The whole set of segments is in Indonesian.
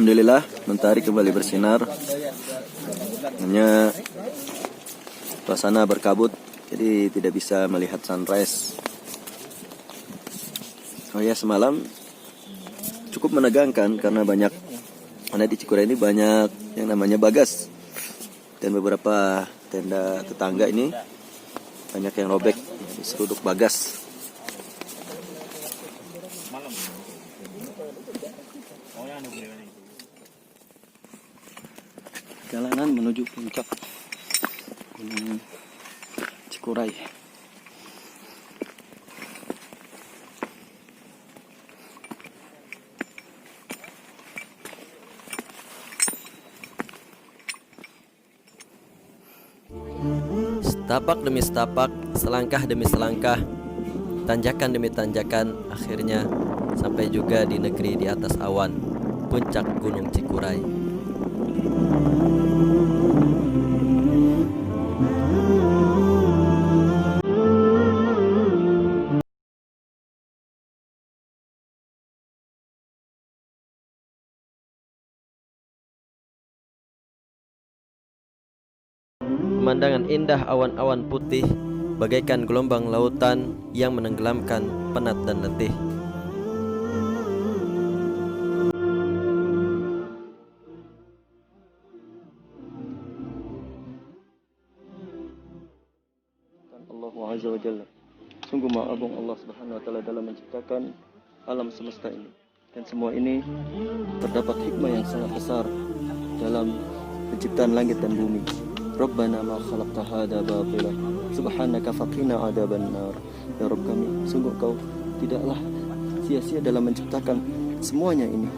Alhamdulillah, mentari kembali bersinar. Hanya suasana berkabut, jadi tidak bisa melihat sunrise. Oh ya, semalam cukup menegangkan karena di Cikuray ini banyak yang namanya bagas. Dan beberapa tenda tetangga ini banyak yang robek, diseruduk bagas. Jalanan menuju puncak Gunung Cikuray. Setapak demi setapak, selangkah demi selangkah, tanjakan demi tanjakan, akhirnya sampai juga di negeri di atas awan, puncak Gunung Cikuray. Pemandangan indah awan-awan putih bagaikan gelombang lautan yang menenggelamkan penat dan letih. Allah Azza wa Jalla. Sungguh maha agung Allah Subhanahu wa taala dalam menciptakan alam semesta ini. Dan semua ini terdapat hikmah yang sangat besar dalam penciptaan langit dan bumi. Rabbana ma khalaqta hadza batila subhanaka faqina adzabannar. Ya Rabb kami, sungguh Kau tidaklah sia-sia dalam menciptakan semuanya ini.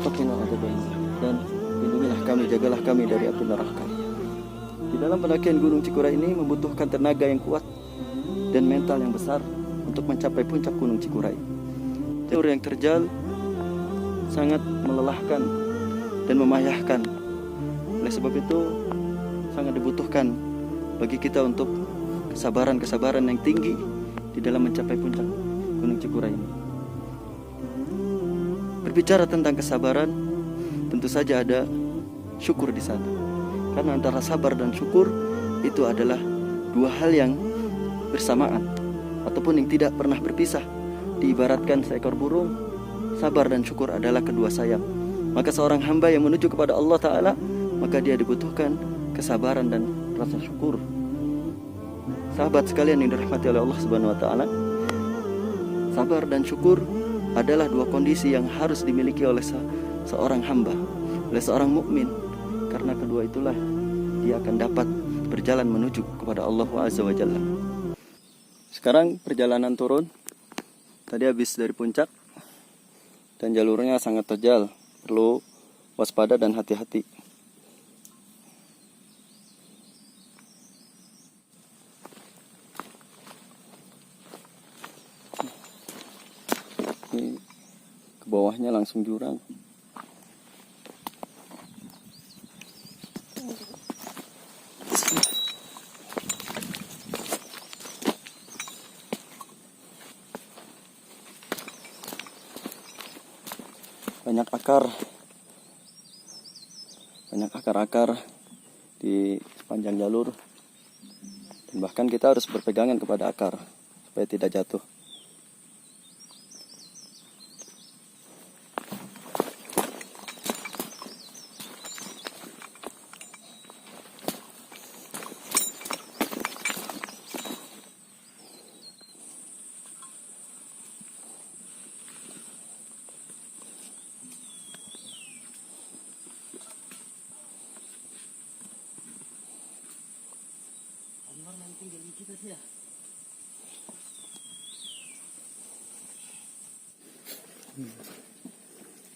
Faqina adzabannar, dan lindungilah kami, jagalah kami dari api neraka. Di dalam pendakian Gunung Cikuray ini membutuhkan tenaga yang kuat dan mental yang besar untuk mencapai puncak Gunung Cikuray. Jalur yang terjal sangat melelahkan dan memayahkan. Oleh sebab itu sangat dibutuhkan bagi kita untuk kesabaran yang tinggi di dalam mencapai puncak Gunung Cikuray ini. Berbicara tentang kesabaran, tentu saja ada syukur di sana. Karena antara sabar dan syukur itu adalah dua hal yang bersamaan ataupun yang tidak pernah berpisah. Diibaratkan seekor burung, sabar dan syukur adalah kedua sayap. Maka seorang hamba yang menuju kepada Allah Ta'ala, maka dia dibutuhkan kesabaran dan rasa syukur. Sahabat sekalian yang dirahmati oleh Allah Subhanahu wa taala, sabar dan syukur adalah dua kondisi yang harus dimiliki oleh seorang hamba, oleh seorang mukmin. Karena kedua itulah dia akan dapat berjalan menuju kepada Allah Azza wa Jalla. Sekarang perjalanan turun. Tadi habis dari puncak dan jalurnya sangat terjal, perlu waspada dan hati-hati. Ini ke bawahnya langsung jurang. Banyak akar-akar di sepanjang jalur, dan bahkan kita harus berpegangan kepada akar supaya tidak jatuh.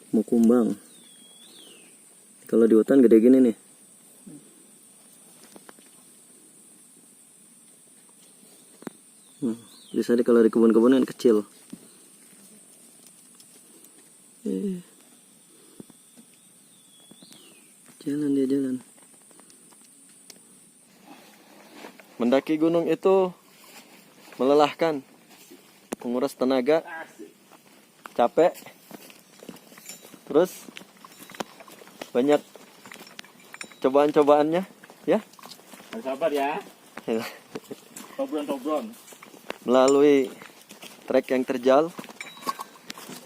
Mau kumbang. Kalau di hutan gede gini nih. Biasanya kalau di kebun-kebun kan kecil. Jalan. Mendaki gunung itu melelahkan, menguras tenaga, capek, terus banyak cobaan-cobaannya, ya. Harus sabar ya. Tobron. Melalui trek yang terjal,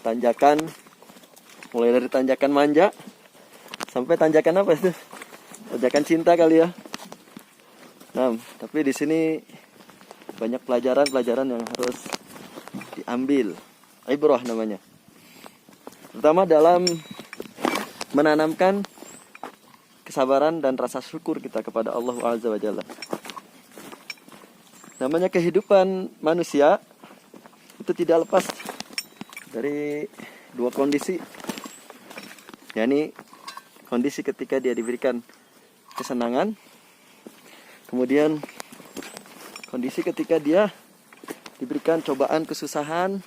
tanjakan, mulai dari tanjakan manja sampai tanjakan apa itu? Tanjakan cinta kali ya. Nah, tapi di sini banyak pelajaran-pelajaran yang harus diambil. Ibrah namanya. Pertama dalam menanamkan kesabaran dan rasa syukur kita kepada Allah Azza wa Jalla. Namanya kehidupan manusia itu tidak lepas dari dua kondisi. yakni kondisi ketika dia diberikan kesenangan, kemudian kondisi ketika dia diberikan cobaan, kesusahan,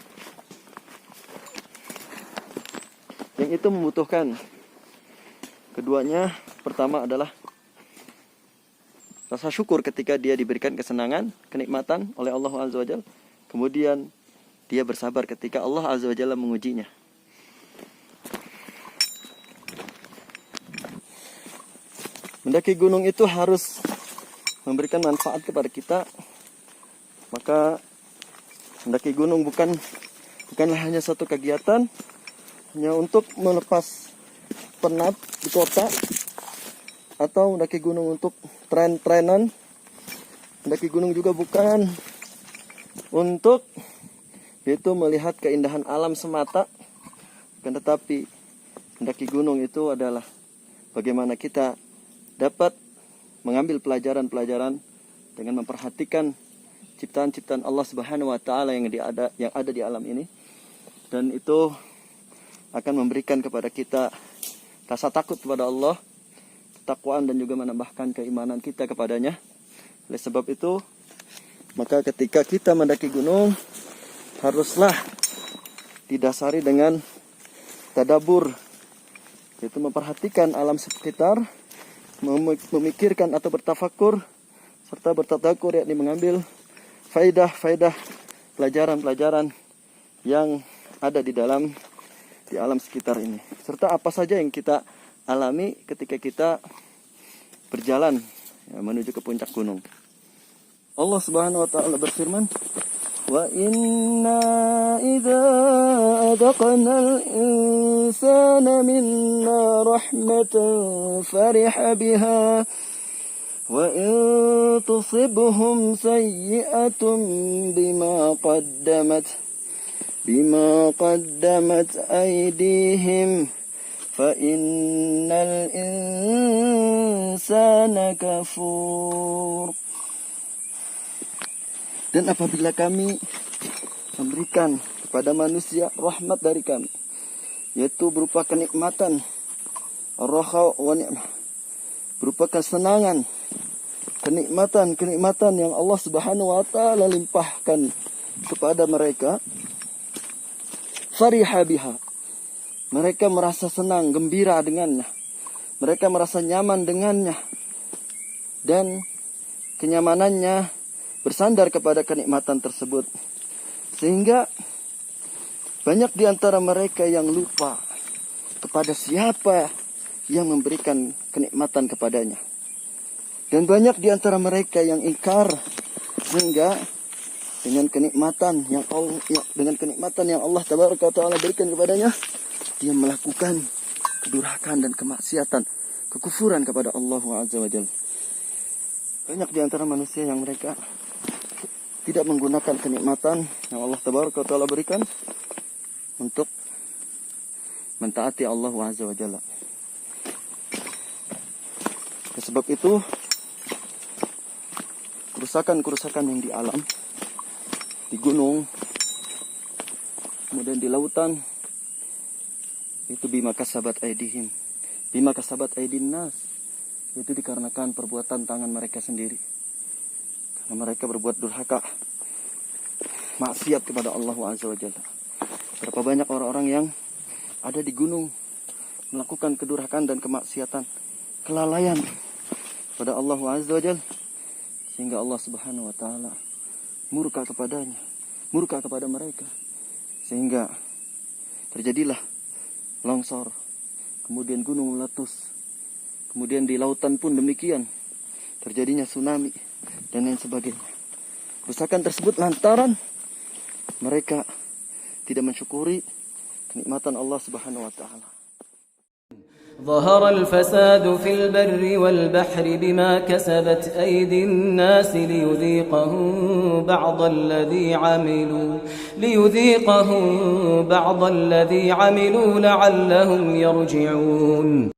yang itu membutuhkan keduanya. Pertama adalah rasa syukur ketika dia diberikan kesenangan, kenikmatan oleh Allah Azza wa Jalla. Kemudian dia bersabar ketika Allah Azza wa Jalla mengujinya. Mendaki gunung itu harus memberikan manfaat kepada kita. Maka mendaki gunung bukanlah hanya satu kegiatan hanya untuk melepas penat di kota, atau mendaki gunung untuk tren-trenan. Mendaki gunung juga bukan untuk yaitu melihat keindahan alam semata, tetapi mendaki gunung itu adalah bagaimana kita dapat mengambil pelajaran-pelajaran dengan memperhatikan ciptaan-ciptaan Allah Subhanahu wa taala yang ada di alam ini, dan itu akan memberikan kepada kita rasa takut kepada Allah, ketakwaan, dan juga menambahkan keimanan kita kepadanya. Oleh sebab itu, maka ketika kita mendaki gunung haruslah didasari dengan tadabbur, yaitu memperhatikan alam sekitar, memikirkan atau bertafakur serta bertadakur, yakni mengambil faidah-faidah, pelajaran-pelajaran yang ada di alam sekitar ini, serta apa saja yang kita alami ketika kita berjalan menuju ke puncak gunung. Allah Subhanahu wa taala berfirman, "Wa inna idza adaqna al-insana minna rahmatan fariha biha wa in tusibhum sayyi'atun bima qaddamat aydihim fa innal insana kafur." Dan apabila kami memberikan kepada manusia rahmat dari kami, yaitu berupa kenikmatan, ar-raha wa ni'mah, berupa kesenangan, kenikmatan yang Allah Subhanahu wa taala limpahkan kepada mereka, fariha biha, mereka merasa senang, gembira dengannya, mereka merasa nyaman dengannya, dan kenyamanannya bersandar kepada kenikmatan tersebut, sehingga banyak di antara mereka yang lupa kepada siapa yang memberikan kenikmatan kepadanya, dan banyak di antara mereka yang ingkar, sehingga dengan kenikmatan yang Allah Tabaraka Ta'ala berikan kepadanya, dia melakukan kedurhakaan dan kemaksiatan, kekufuran kepada Allah Azza wa Jalla. Banyak di antara manusia yang mereka tidak menggunakan kenikmatan yang Allah Tabaraka Ta'ala berikan untuk mentaati Allah Azza wa Jalla. Sebab itu, kerusakan-kerusakan yang di alam, di gunung, kemudian di lautan, itu bima kasabat aydihim, bima kasabat aydin nas, itu dikarenakan perbuatan tangan mereka sendiri. Karena mereka berbuat durhaka, maksiat kepada Allah Azza wa Jalla. Berapa banyak orang-orang yang ada di gunung melakukan kedurhakaan dan kemaksiatan, kelalaian pada Allah Azza wa Jalla, sehingga Allah Subhanahu wa taala murka kepadanya, murka kepada mereka, sehingga terjadilah longsor, kemudian gunung meletus, Kemudian di lautan pun demikian, terjadinya tsunami dan lain sebagainya. Kerusakan tersebut lantaran mereka tidak mensyukuri kenikmatan Allah Subhanahu wa taala. ظهر الفساد في البر والبحر بما كسبت أيدي الناس ليذيقهم بعض الذي عملوا لعلهم يرجعون